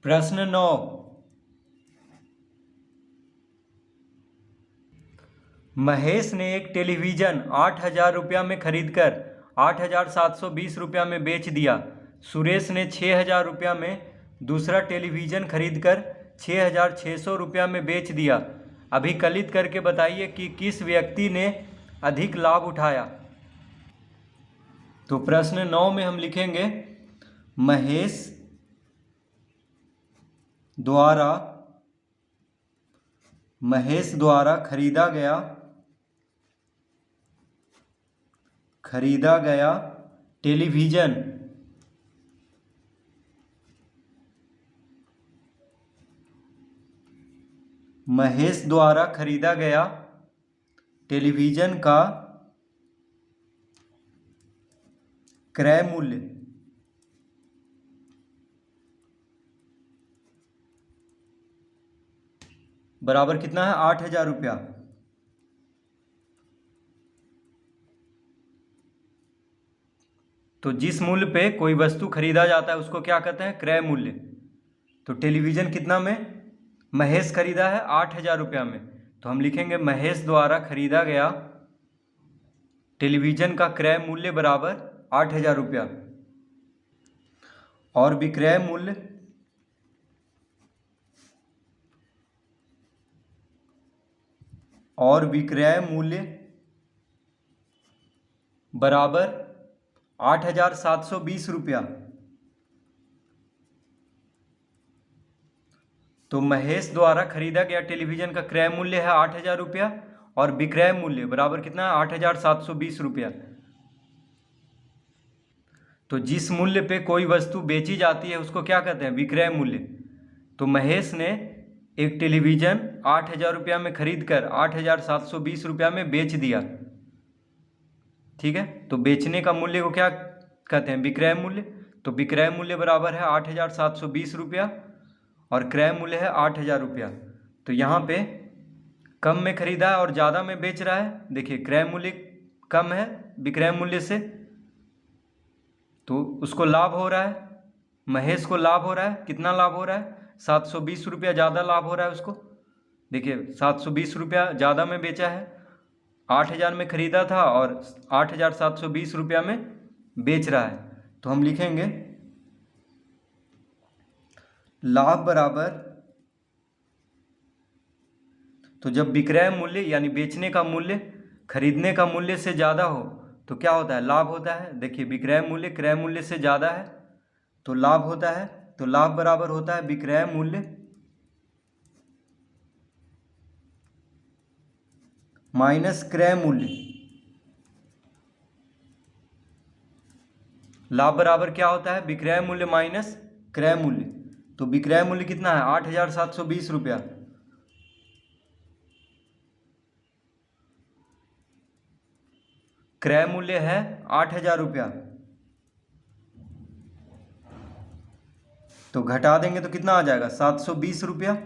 प्रश्न 9। महेश ने एक टेलीविज़न 8,000 रुपया में खरीदकर 8,720 रुपया में बेच दिया। सुरेश ने 6,000 रुपया में दूसरा टेलीविज़न खरीदकर 6,600 रुपया में बेच दिया। अभिकलित करके बताइए कि किस व्यक्ति ने अधिक लाभ उठाया। तो प्रश्न 9 में हम लिखेंगे महेश द्वारा खरीदा गया टेलीविज़न महेश द्वारा खरीदा गया टेलीविज़न का क्रय मूल्य बराबर कितना है? 8,000 रुपया। तो जिस मूल्य पे कोई वस्तु खरीदा जाता है उसको क्या कहते हैं? क्रय मूल्य। तो टेलीविज़न कितना में महेश खरीदा है? 8,000 रुपया में। तो हम लिखेंगे महेश द्वारा खरीदा गया टेलीविज़न का क्रय मूल्य बराबर 8,000 रुपया। और विक्रय मूल्य बराबर 8,720 रुपया। तो महेश द्वारा खरीदा गया टेलीविज़न का क्रय मूल्य है 8,000 रुपया और विक्रय मूल्य बराबर कितना है? 8,720 रुपया। तो जिस मूल्य पे कोई वस्तु बेची जाती है उसको क्या कहते हैं? विक्रय मूल्य। तो महेश ने एक टेलीविज़न 8,000 रुपया में खरीद कर 8,720 रुपया में बेच दिया। ठीक है, तो बेचने का मूल्य को क्या कहते हैं? विक्रय मूल्य। तो विक्रय मूल्य बराबर है 8,720 रुपया और क्रय मूल्य है 8,000 रुपया। तो यहाँ पे कम में खरीदा है और ज़्यादा में बेच रहा है। देखिए क्रय मूल्य कम है विक्रय मूल्य से, तो उसको लाभ हो रहा है, महेश को लाभ हो रहा है। कितना लाभ हो रहा है? 720 रुपया ज़्यादा लाभ हो रहा है उसको। देखिए 720 रुपया ज़्यादा में बेचा है, 8,000 में खरीदा था और 8,720 रुपया में बेच रहा है। तो हम लिखेंगे लाभ बराबर, तो जब विक्रय मूल्य यानी बेचने का मूल्य खरीदने का मूल्य से ज़्यादा हो तो क्या होता है? लाभ होता है। देखिए विक्रय मूल्य क्रय मूल्य से ज़्यादा है तो लाभ होता है। तो लाभ बराबर होता है विक्रय मूल्य माइनस क्रय मूल्य। लाभ बराबर क्या होता है? विक्रय मूल्य माइनस क्रय मूल्य। तो विक्रय मूल्य कितना है? 8,720 रुपया। क्रय मूल्य है 8,000 रुपया। तो घटा देंगे तो कितना आ जाएगा? 720 रुपया।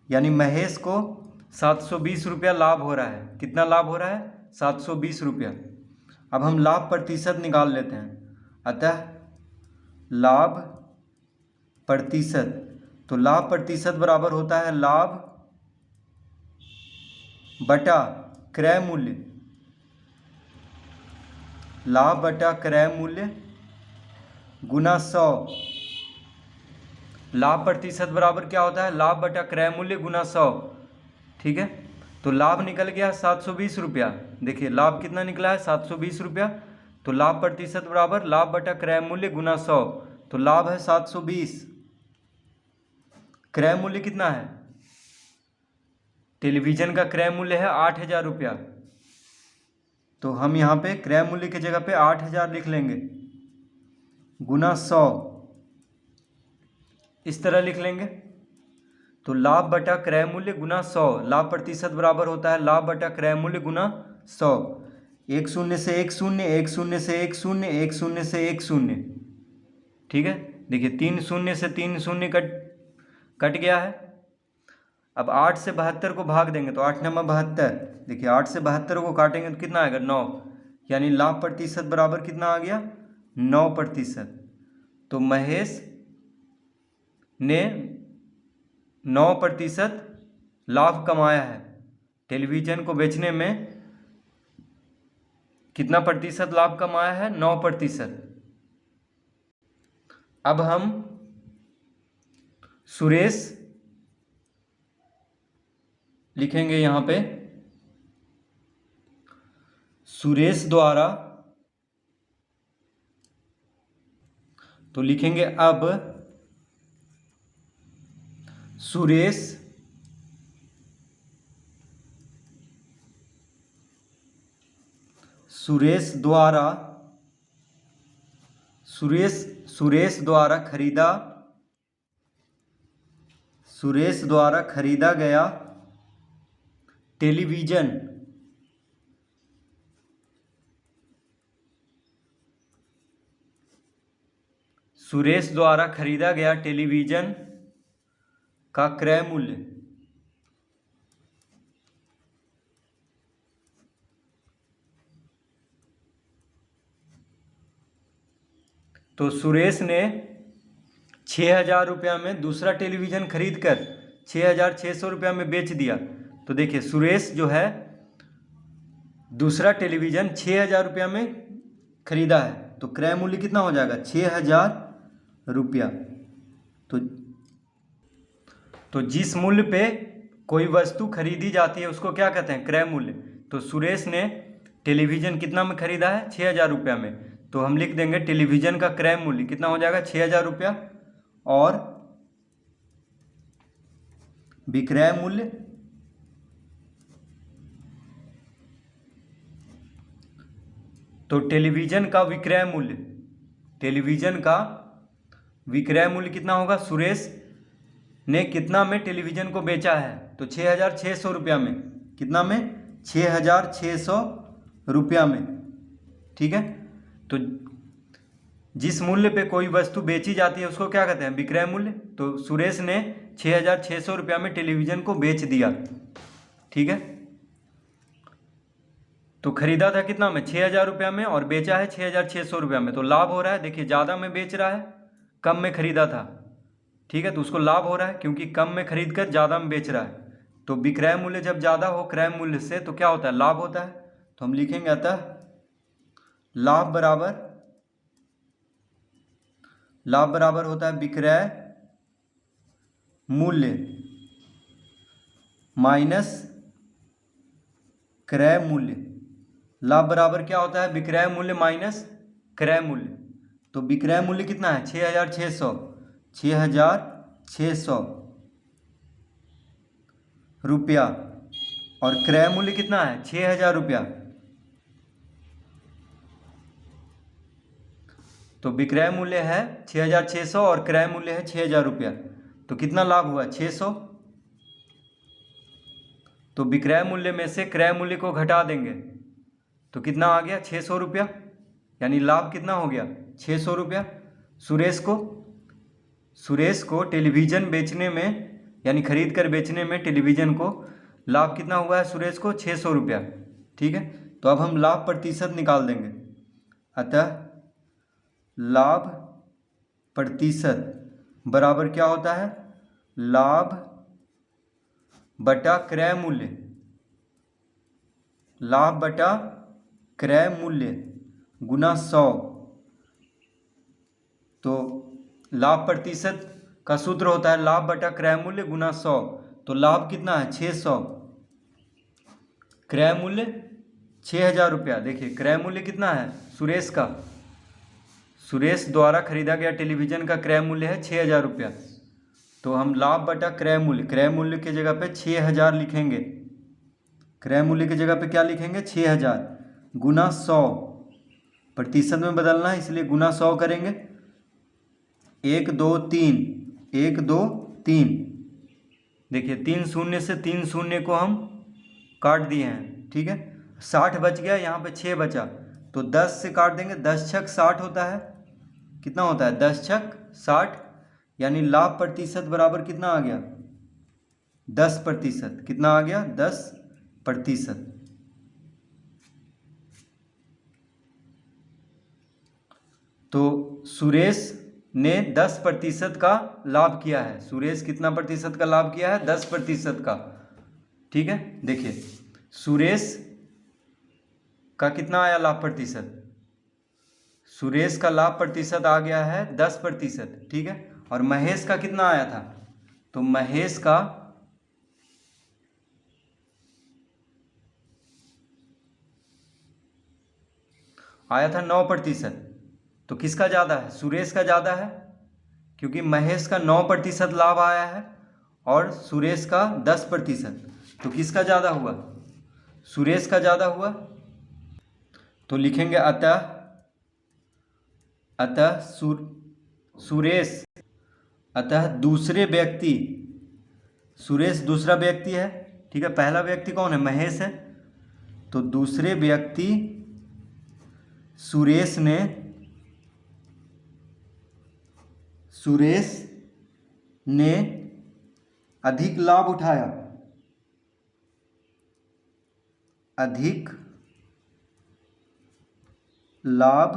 यानी महेश को 720 रुपया लाभ हो रहा है। कितना लाभ हो रहा है? 720 रुपया। अब हम लाभ प्रतिशत निकाल लेते हैं। अतः लाभ प्रतिशत, तो लाभ प्रतिशत बराबर होता है लाभ बटा क्रय मूल्य। लाभ बटा क्रय मूल्य गुना 100। लाभ प्रतिशत बराबर क्या होता है? लाभ बटा क्रय मूल्य गुना 100। ठीक है, तो लाभ निकल गया 720 रुपया। देखिए लाभ कितना निकला है? 720 रुपया। तो लाभ प्रतिशत बराबर लाभ बटा क्रय मूल्य गुना 100। तो लाभ है 720, क्रय मूल्य कितना है? टेलीविज़न का क्रय मूल्य है 8,000 रुपया। तो हम यहाँ पे क्रय मूल्य की जगह पे 8,000 लिख लेंगे गुना 100, इस तरह लिख लेंगे। तो लाभ बटा क्रय मूल्य गुना 100, लाभ प्रतिशत बराबर होता है लाभ बटा क्रय मूल्य गुना 100। 1 शून्य से 1 शून्य, 1 शून्य से 1 शून्य, 1 शून्य से 1 शून्य। ठीक है, देखिए 3 शून्य से 3 शून्य कट गया है। अब 8 से 72 को भाग देंगे तो 8 नंबर 72। देखिए 8 से 72 को काटेंगे तो कितना आएगा? 9। यानी लाभ प्रतिशत बराबर कितना आ गया? 9%। तो महेश ने 9% लाभ कमाया है। टेलीविज़न को बेचने में कितना प्रतिशत लाभ कमाया है? 9%। अब हम सुरेश लिखेंगे यहाँ पे, सुरेश द्वारा, तो लिखेंगे अब सुरेश द्वारा खरीदा गया टेलीविज़न का क्रय मूल्य, तो सुरेश ने 6,000 रुपया में दूसरा टेलीविज़न खरीद कर 6,600 रुपया में बेच दिया। तो देखिए सुरेश जो है दूसरा टेलीविज़न 6,000 रुपया में खरीदा है, तो क्रय मूल्य कितना हो जाएगा? 6,000 रुपया। तो जिस मूल्य पे कोई वस्तु खरीदी जाती है उसको क्या कहते हैं? क्रय मूल्य। तो सुरेश ने टेलीविज़न कितना में खरीदा है? 6,000 रुपया में। तो हम लिख देंगे टेलीविज़न का क्रय मूल्य कितना हो जाएगा? 6,000 रुपया, और विक्रय मूल्य तो टेलीविज़न का विक्रय मूल्य कितना होगा? सुरेश ने कितना में टेलीविज़न को बेचा है? तो 6,600 रुपया में। कितना में? 6,600 रुपया में। ठीक है, तो जिस मूल्य पे कोई वस्तु बेची जाती है उसको क्या कहते हैं? विक्रय मूल्य। तो सुरेश ने 6,600 रुपया में टेलीविज़न को बेच दिया। ठीक है, तो खरीदा था कितना में? 6,000 रुपया में, और बेचा है 6,600 रुपया में। तो लाभ हो रहा है। देखिए ज़्यादा में बेच रहा है, कम में खरीदा था। ठीक है, तो उसको लाभ हो रहा है क्योंकि कम में खरीद कर ज़्यादा में बेच रहा है। तो विक्रय मूल्य जब ज़्यादा हो क्रय मूल्य से तो क्या होता है? लाभ होता है। तो हम लिखेंगे अतः लाभ बराबर होता है विक्रय मूल्य माइनस क्रय मूल्य। लाभ बराबर क्या होता है? विक्रय मूल्य माइनस क्रय मूल्य। तो विक्रय मूल्य कितना है? 6,600 रुपया, और क्रय मूल्य कितना है? 6,000 रुपया। तो विक्रय मूल्य है 6,600 और क्रय मूल्य है 6,000 रुपया। तो कितना लाभ हुआ? 600। तो विक्रय मूल्य में से क्रय मूल्य को घटा देंगे तो कितना आ गया? 600 रुपया। यानी लाभ कितना हो गया? 600 रुपया। सुरेश को टेलीविज़न बेचने में, यानी खरीद कर बेचने में टेलीविज़न को लाभ कितना हुआ है? सुरेश को 600 रुपया। ठीक है, तो अब हम लाभ प्रतिशत निकाल देंगे। अतः लाभ प्रतिशत बराबर क्या होता है? लाभ बटा क्रय मूल्य। लाभ बटा क्रय मूल्य गुना 100। तो लाभ प्रतिशत का सूत्र होता है लाभ बटा क्रय मूल्य गुना 100। तो लाभ कितना है? 600। क्रय मूल्य 6,000 रुपया। देखिए क्रय मूल्य कितना है सुरेश का? सुरेश द्वारा खरीदा गया टेलीविज़न का क्रय मूल्य है 6,000 रुपया। तो हम लाभ बटा क्रय मूल्य के जगह पे 6,000 लिखेंगे। क्रय मूल्य की जगह पे क्या लिखेंगे? 6,000 गुना 100। प्रतिशत में बदलना है इसलिए गुना 100 करेंगे। 1 2 3 1 2 3। देखिए 3 शून्य से 3 शून्य को हम काट दिए हैं। ठीक है, 60 बच गया, यहाँ पे 6 बचा तो 10 से काट देंगे। 10 छक 60 होता है। कितना होता है? 10 छक 60। यानी लाभ प्रतिशत बराबर कितना आ गया? 10%। कितना आ गया? 10%। तो सुरेश ने 10% का लाभ किया है। सुरेश कितना प्रतिशत का लाभ किया है? 10% का। ठीक है, देखिए सुरेश का कितना आया लाभ प्रतिशत? सुरेश का लाभ प्रतिशत आ गया है 10%। ठीक है, और महेश का कितना आया था? तो महेश का आया था 9%। तो किसका ज़्यादा है? सुरेश का ज़्यादा है, क्योंकि महेश का 9% लाभ आया है और सुरेश का 10%। तो किसका ज़्यादा हुआ? सुरेश का ज़्यादा हुआ। तो लिखेंगे अतः सुरेश, अतः दूसरे व्यक्ति, सुरेश दूसरा व्यक्ति है। ठीक है, पहला व्यक्ति कौन है? महेश है। तो दूसरे व्यक्ति सुरेश ने अधिक लाभ उठाया, अधिक लाभ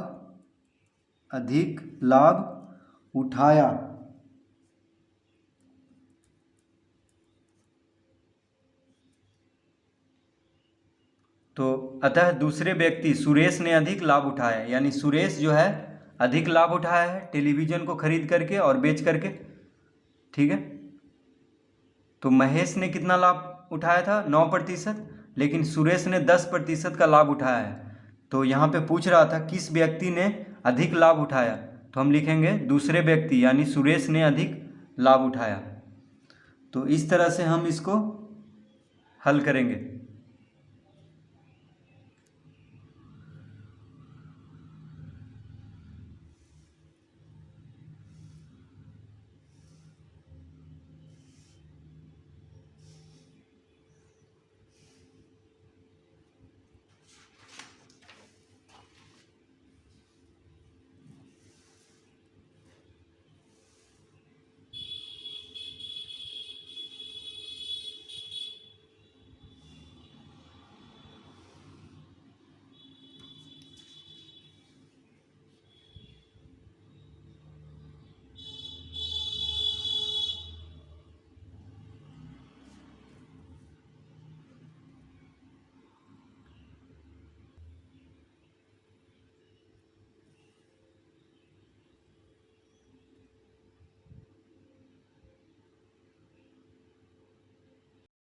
उठाया। तो अतः दूसरे व्यक्ति सुरेश ने अधिक लाभ उठाया, यानी सुरेश जो है अधिक लाभ उठाया है टेलीविज़न को खरीद करके और बेच करके। ठीक है, तो महेश ने कितना लाभ उठाया था? 9%, लेकिन सुरेश ने 10% का लाभ उठाया है। तो यहाँ पे पूछ रहा था किस व्यक्ति ने अधिक लाभ उठाया, तो हम लिखेंगे दूसरे व्यक्ति, यानी सुरेश ने अधिक लाभ उठाया। तो इस तरह से हम इसको हल करेंगे।